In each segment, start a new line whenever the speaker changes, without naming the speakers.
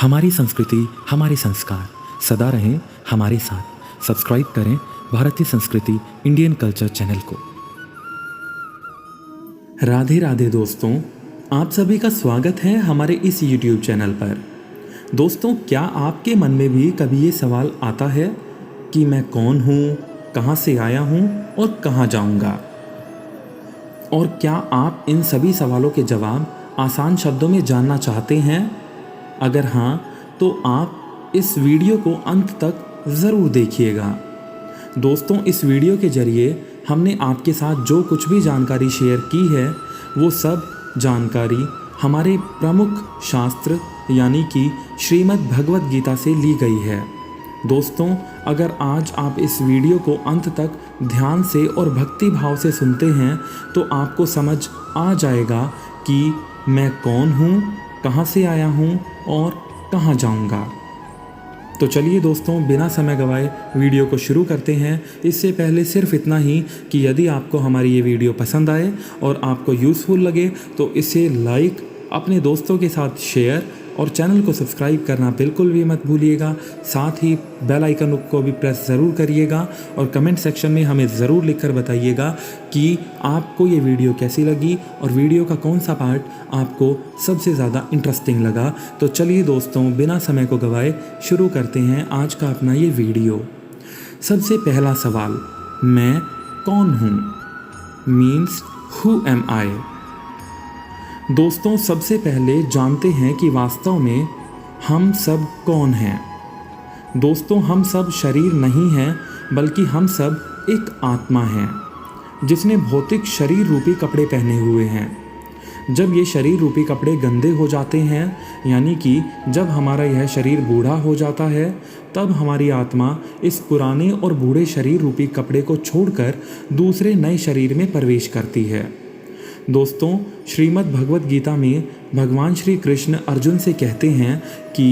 हमारी संस्कृति, हमारे संस्कार सदा रहें हमारे साथ। सब्सक्राइब करें भारतीय संस्कृति इंडियन कल्चर चैनल को। राधे राधे दोस्तों, आप सभी का स्वागत है हमारे इस YouTube चैनल पर। दोस्तों, क्या आपके मन में भी कभी ये सवाल आता है कि मैं कौन हूँ, कहाँ से आया हूँ और कहाँ जाऊँगा? और क्या आप इन सभी सवालों के जवाब आसान शब्दों में जानना चाहते हैं? अगर हाँ, तो आप इस वीडियो को अंत तक ज़रूर देखिएगा। दोस्तों, इस वीडियो के ज़रिए हमने आपके साथ जो कुछ भी जानकारी शेयर की है, वो सब जानकारी हमारे प्रमुख शास्त्र यानी कि श्रीमद् भगवद गीता से ली गई है। दोस्तों, अगर आज आप इस वीडियो को अंत तक ध्यान से और भक्ति भाव से सुनते हैं तो आपको समझ आ जाएगा कि मैं कौन हूँ, कहाँ से आया हूँ और कहाँ जाऊँगा। तो चलिए दोस्तों, बिना समय गवाए वीडियो को शुरू करते हैं। इससे पहले सिर्फ इतना ही कि यदि आपको हमारी ये वीडियो पसंद आए और आपको यूज़फुल लगे तो इसे लाइक, अपने दोस्तों के साथ शेयर और चैनल को सब्सक्राइब करना बिल्कुल भी मत भूलिएगा। साथ ही बेल आइकन को भी प्रेस ज़रूर करिएगा और कमेंट सेक्शन में हमें ज़रूर लिखकर बताइएगा कि आपको ये वीडियो कैसी लगी और वीडियो का कौन सा पार्ट आपको सबसे ज़्यादा इंटरेस्टिंग लगा। तो चलिए दोस्तों, बिना समय को गवाए शुरू करते हैं आज का अपना ये वीडियो। सबसे पहला सवाल, मैं कौन हूँ मीन्स हु एम आई। दोस्तों, सबसे पहले जानते हैं कि वास्तव में हम सब कौन हैं। दोस्तों, हम सब शरीर नहीं हैं, बल्कि हम सब एक आत्मा हैं जिसने भौतिक शरीर रूपी कपड़े पहने हुए हैं। जब ये शरीर रूपी कपड़े गंदे हो जाते हैं, यानी कि जब हमारा यह शरीर बूढ़ा हो जाता है, तब हमारी आत्मा इस पुराने और बूढ़े शरीर रूपी कपड़े को छोड़कर दूसरे नए शरीर में प्रवेश करती है। दोस्तों, श्रीमद् भगवद गीता में भगवान श्री कृष्ण अर्जुन से कहते हैं कि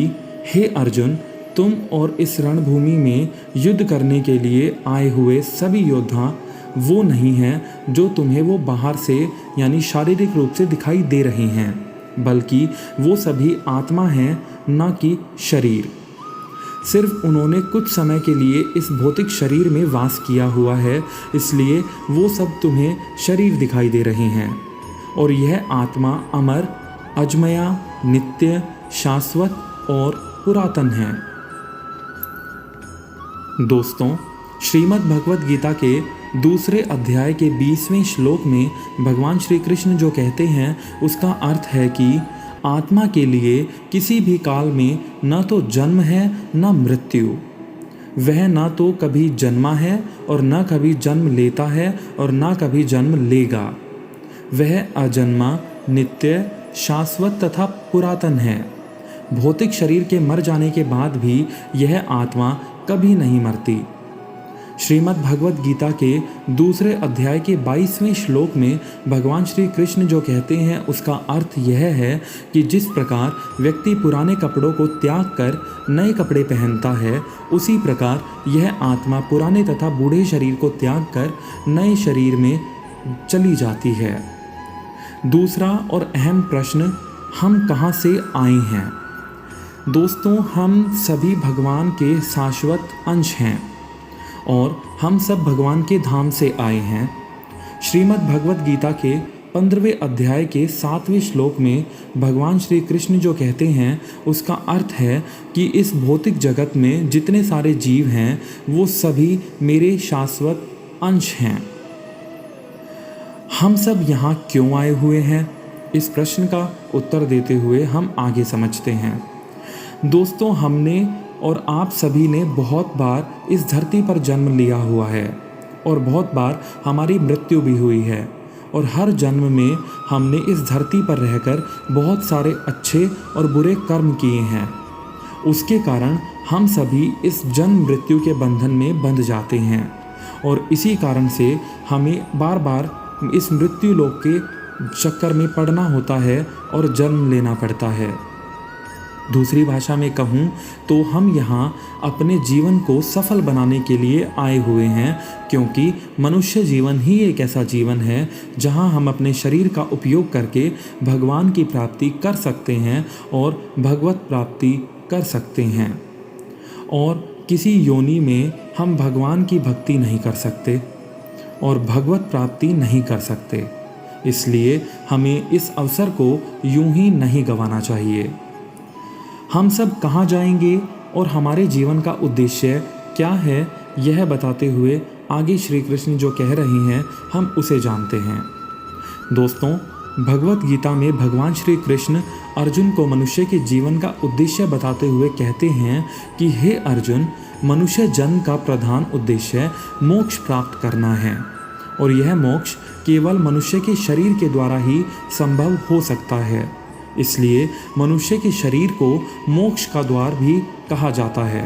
हे अर्जुन, तुम और इस रणभूमि में युद्ध करने के लिए आए हुए सभी योद्धा वो नहीं हैं जो तुम्हें वो बाहर से यानी शारीरिक रूप से दिखाई दे रहे हैं, बल्कि वो सभी आत्मा हैं, ना कि शरीर। सिर्फ उन्होंने कुछ समय के लिए इस भौतिक शरीर में वास किया हुआ है, इसलिए वो सब तुम्हें शरीर दिखाई दे रहे हैं। और यह आत्मा अमर, अजमया, नित्य, शाश्वत और पुरातन है। दोस्तों, श्रीमद् भगवद गीता के दूसरे अध्याय के 20वें श्लोक में भगवान श्री कृष्ण जो कहते हैं, उसका अर्थ है कि आत्मा के लिए किसी भी काल में न तो जन्म है न मृत्यु। वह न तो कभी जन्मा है और न कभी जन्म लेता है और न कभी जन्म लेगा। वह अजन्मा, नित्य, शाश्वत तथा पुरातन है। भौतिक शरीर के मर जाने के बाद भी यह आत्मा कभी नहीं मरती। श्रीमद् भगवद गीता के दूसरे अध्याय के 22वें श्लोक में भगवान श्री कृष्ण जो कहते हैं, उसका अर्थ यह है कि जिस प्रकार व्यक्ति पुराने कपड़ों को त्याग कर नए कपड़े पहनता है, उसी प्रकार यह आत्मा पुराने तथा बूढ़े शरीर को त्याग कर नए शरीर में चली जाती है। दूसरा और अहम प्रश्न, हम कहाँ से आए हैं? दोस्तों, हम सभी भगवान के शाश्वत अंश हैं और हम सब भगवान के धाम से आए हैं। श्रीमद् भगवद गीता के 15वें अध्याय के 7वें श्लोक में भगवान श्री कृष्ण जो कहते हैं, उसका अर्थ है कि इस भौतिक जगत में जितने सारे जीव हैं, वो सभी मेरे शाश्वत अंश हैं। हम सब यहाँ क्यों आए हुए हैं? इस प्रश्न का उत्तर देते हुए हम आगे समझते हैं। दोस्तों, हमने और आप सभी ने बहुत बार इस धरती पर जन्म लिया हुआ है और बहुत बार हमारी मृत्यु भी हुई है। और हर जन्म में हमने इस धरती पर रहकर बहुत सारे अच्छे और बुरे कर्म किए हैं। उसके कारण हम सभी इस जन्म मृत्यु के बंधन में बंध जाते हैं और इसी कारण से हमें बार बार इस मृत्यु लोक के चक्कर में पड़ना होता है और जन्म लेना पड़ता है। दूसरी भाषा में कहूँ तो हम यहाँ अपने जीवन को सफल बनाने के लिए आए हुए हैं, क्योंकि मनुष्य जीवन ही एक ऐसा जीवन है जहाँ हम अपने शरीर का उपयोग करके भगवान की प्राप्ति कर सकते हैं और भगवत प्राप्ति कर सकते हैं और किसी योनि में हम भगवान की भक्ति नहीं कर सकते और भगवत प्राप्ति नहीं कर सकते। इसलिए हमें इस अवसर को यूं ही नहीं गंवाना चाहिए। हम सब कहाँ जाएंगे और हमारे जीवन का उद्देश्य क्या है, यह बताते हुए आगे श्री कृष्ण जो कह रहे हैं हम उसे जानते हैं। दोस्तों, भगवत गीता में भगवान श्री कृष्ण अर्जुन को मनुष्य के जीवन का उद्देश्य बताते हुए कहते हैं कि हे अर्जुन, मनुष्य जन्म का प्रधान उद्देश्य मोक्ष प्राप्त करना है और यह मोक्ष केवल मनुष्य के शरीर के द्वारा ही संभव हो सकता है। इसलिए मनुष्य के शरीर को मोक्ष का द्वार भी कहा जाता है।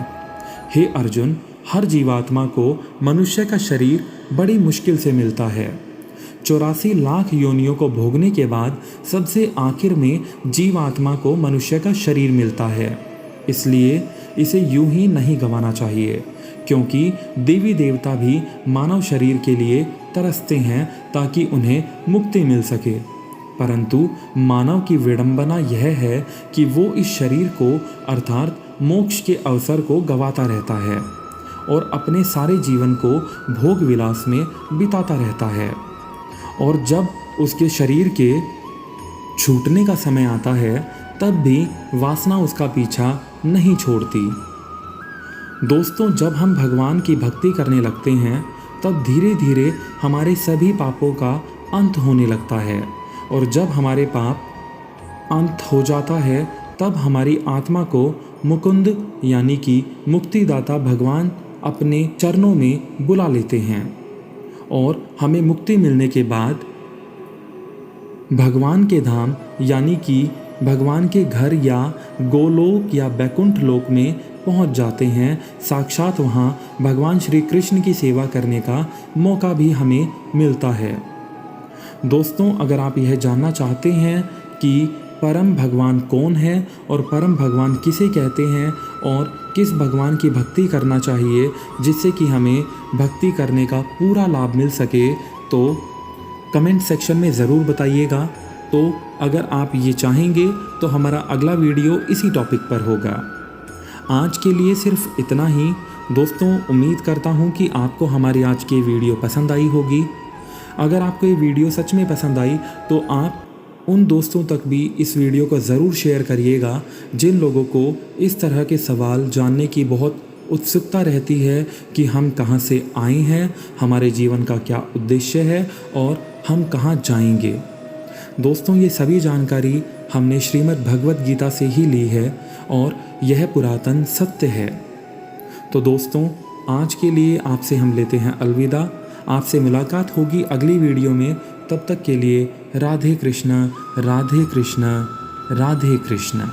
हे अर्जुन, हर जीवात्मा को मनुष्य का शरीर बड़ी मुश्किल से मिलता है। 84 लाख योनियों को भोगने के बाद सबसे आखिर में जीवात्मा को मनुष्य का शरीर मिलता है। इसलिए इसे यूं ही नहीं गंवाना चाहिए, क्योंकि देवी देवता भी मानव शरीर के लिए तरसते हैं ताकि उन्हें मुक्ति मिल सके। परंतु मानव की विडंबना यह है कि वो इस शरीर को अर्थात मोक्ष के अवसर को गंवाता रहता है और अपने सारे जीवन को भोग विलास में बिताता रहता है और जब उसके शरीर के छूटने का समय आता है तब भी वासना उसका पीछा नहीं छोड़ती। दोस्तों, जब हम भगवान की भक्ति करने लगते हैं तब धीरे धीरे हमारे सभी पापों का अंत होने लगता है और जब हमारे पाप अंत हो जाता है तब हमारी आत्मा को मुकुंद यानी कि मुक्तिदाता भगवान अपने चरणों में बुला लेते हैं और हमें मुक्ति मिलने के बाद भगवान के धाम यानी कि भगवान के घर या गोलोक या बैकुंठ लोक में पहुंच जाते हैं। साक्षात वहां भगवान श्री कृष्ण की सेवा करने का मौका भी हमें मिलता है। दोस्तों, अगर आप यह जानना चाहते हैं कि परम भगवान कौन है और परम भगवान किसे कहते हैं और किस भगवान की भक्ति करना चाहिए जिससे कि हमें भक्ति करने का पूरा लाभ मिल सके, तो कमेंट सेक्शन में ज़रूर बताइएगा। तो अगर आप ये चाहेंगे तो हमारा अगला वीडियो इसी टॉपिक पर होगा। आज के लिए सिर्फ इतना ही। दोस्तों, उम्मीद करता हूँ कि आपको हमारी आज की वीडियो पसंद आई होगी। अगर आपको ये वीडियो सच में पसंद आई तो आप उन दोस्तों तक भी इस वीडियो को ज़रूर शेयर करिएगा जिन लोगों को इस तरह के सवाल जानने की बहुत उत्सुकता रहती है कि हम कहाँ से आए हैं, हमारे जीवन का क्या उद्देश्य है और हम कहाँ जाएंगे। दोस्तों, ये सभी जानकारी हमने श्रीमद् भगवत गीता से ही ली है और यह पुरातन सत्य है। तो दोस्तों, आज के लिए आपसे हम लेते हैं अलविदा। आपसे मुलाकात होगी अगली वीडियो में। तब तक के लिए राधे कृष्णा, राधे कृष्णा, राधे कृष्णा।